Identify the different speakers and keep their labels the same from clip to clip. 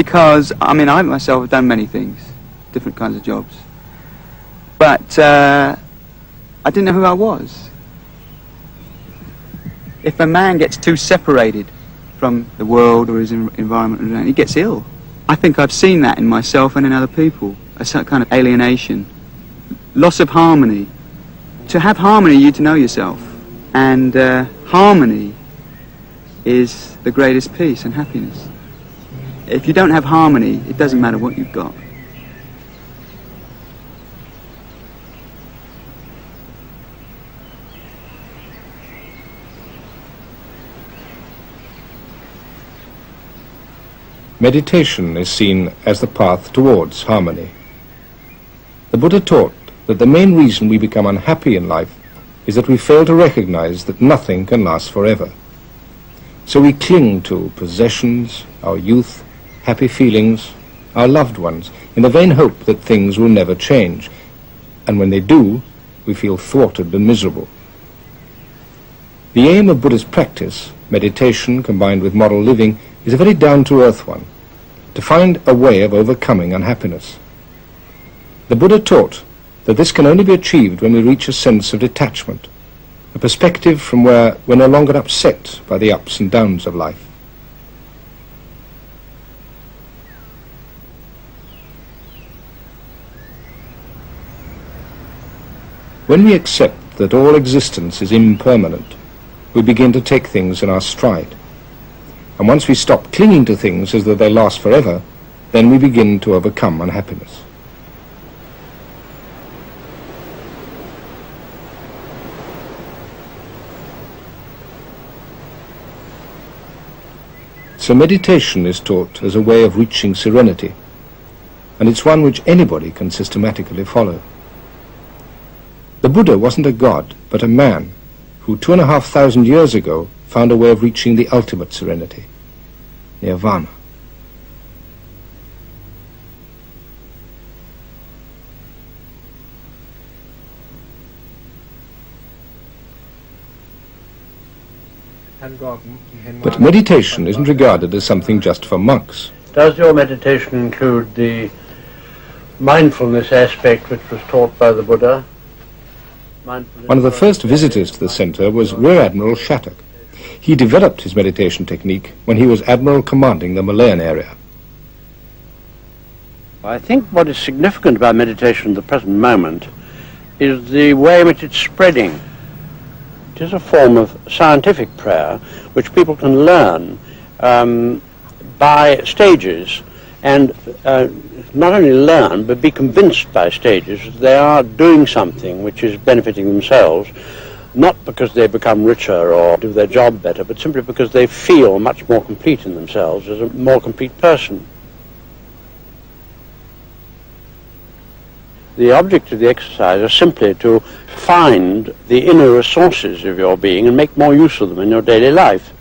Speaker 1: because, I mean, I myself have done many things, different kinds of jobs, but I didn't know who I was. If a man gets too separated from the world or his environment, he gets ill. I think I've seen that in myself and in other people, a certain kind of alienation, loss of harmony. To have harmony, you need to know yourself, and harmony is the greatest peace and happiness. If you don't have harmony, it doesn't matter what you've got.
Speaker 2: Meditation is seen as the path towards harmony. The Buddha taught that the main reason we become unhappy in life is that we fail to recognize that nothing can last forever. So we cling to possessions, our youth, happy feelings, our loved ones, in the vain hope that things will never change. And when they do, we feel thwarted and miserable. The aim of Buddha's practice, meditation combined with moral living, is a very down-to-earth one, to find a way of overcoming unhappiness. The Buddha taught that this can only be achieved when we reach a sense of detachment, a perspective from where we're no longer upset by the ups and downs of life. When we accept that all existence is impermanent, we begin to take things in our stride. And once we stop clinging to things as though they last forever, then we begin to overcome unhappiness. So meditation is taught as a way of reaching serenity, and it's one which anybody can systematically follow. The Buddha wasn't a god, but a man who 2,500 years ago found a way of reaching the ultimate serenity, nirvana. But meditation isn't regarded as something just for monks.
Speaker 3: Does your meditation include the mindfulness aspect which was taught by the Buddha?
Speaker 2: One of the first visitors to the center was Rear Admiral Shattuck. He developed his meditation technique when he was Admiral commanding the Malayan area.
Speaker 3: I think what is significant about meditation at the present moment is the way in which it's spreading. It is a form of scientific prayer which people can learn by stages, and not only learn but be convinced by stages that they are doing something which is benefiting themselves, not because they become richer or do their job better, but simply because they feel much more complete in themselves as a more complete person. The object of the exercise is simply to find the inner resources of your being and make more use of them in your daily life.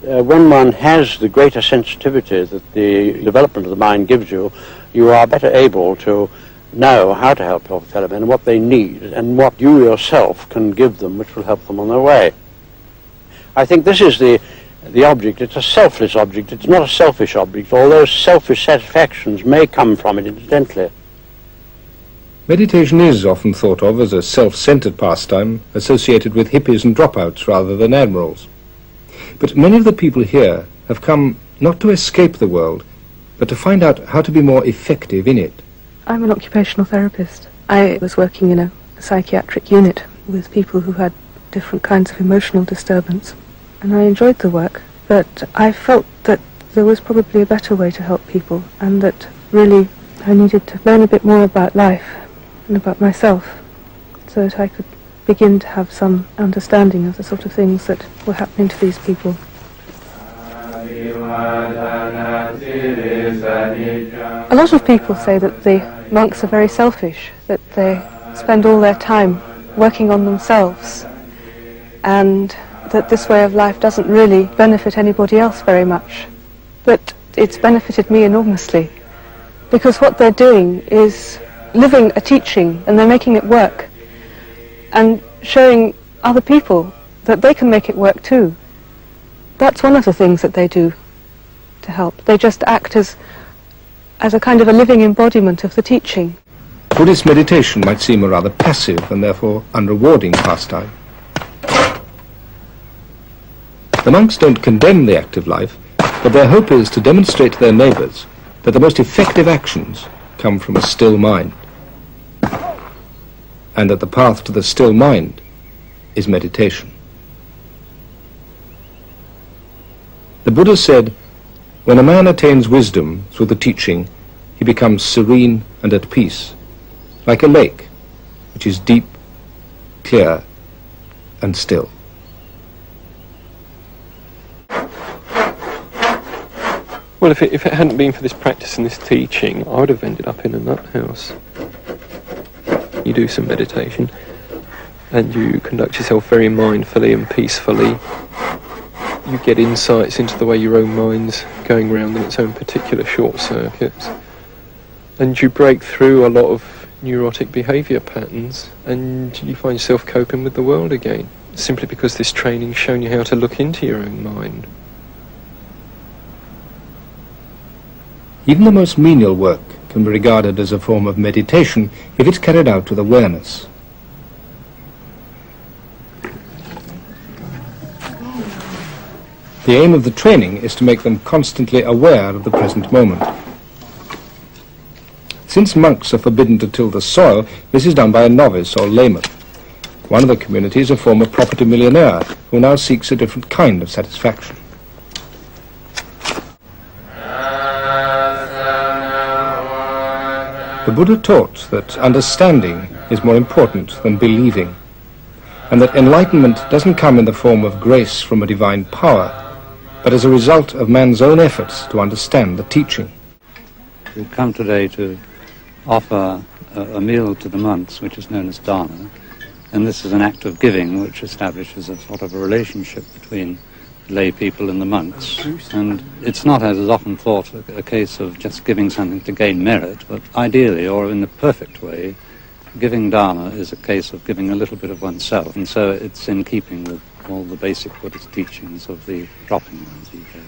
Speaker 3: When one has the greater sensitivity that the development of the mind gives you, you are better able to know how to help your fellow men and what they need and what you yourself can give them which will help them on their way. I think this is the object. It's a selfless object. It's not a selfish object, although selfish satisfactions may come from it incidentally.
Speaker 2: Meditation is often thought of as a self-centered pastime associated with hippies and dropouts rather than admirals. But many of the people here have come not to escape the world, but to find out how to be more effective in it.
Speaker 4: I'm an occupational therapist. I was working in a psychiatric unit with people who had different kinds of emotional disturbance, and I enjoyed the work, but I felt that there was probably a better way to help people, and that really I needed to learn a bit more about life and about myself so that I could begin to have some understanding of the sort of things that were happening to these people. A lot of people say that the monks are very selfish, that they spend all their time working on themselves, and that this way of life doesn't really benefit anybody else very much. But it's benefited me enormously, because what they're doing is living a teaching, and they're making it work, and showing other people that they can make it work too. That's one of the things that they do. to help. They just act as a kind of a living embodiment of the teaching.
Speaker 2: Buddhist meditation might seem a rather passive and therefore unrewarding pastime. The monks don't condemn the active life, but their hope is to demonstrate to their neighbours that the most effective actions come from a still mind, and that the path to the still mind is meditation. The Buddha said, when a man attains wisdom through the teaching, he becomes serene and at peace, like a lake, which is deep, clear, and still.
Speaker 5: Well, if it hadn't been for this practice and this teaching, I would have ended up in a nut house. You do some meditation, and you conduct yourself very mindfully and peacefully. You get insights into the way your own mind's going round in its own particular short circuits, and you break through a lot of neurotic behaviour patterns, and you find yourself coping with the world again, simply because this training's shown you how to look into your own mind.
Speaker 2: Even the most menial work can be regarded as a form of meditation if it's carried out with awareness. The aim of the training is to make them constantly aware of the present moment. Since monks are forbidden to till the soil, this is done by a novice or layman. One of the community is a former property millionaire who now seeks a different kind of satisfaction. The Buddha taught that understanding is more important than believing, and that enlightenment doesn't come in the form of grace from a divine power, but as a result of man's own efforts to understand the teaching.
Speaker 6: We've come today to offer a meal to the monks, which is known as dana, and this is an act of giving which establishes a sort of a relationship between lay people and the monks. And it's not, as is often thought, a case of just giving something to gain merit, but ideally, or in the perfect way, giving dana is a case of giving a little bit of oneself, and so it's in keeping with all the basic Buddhist teachings of the dropping one's ego.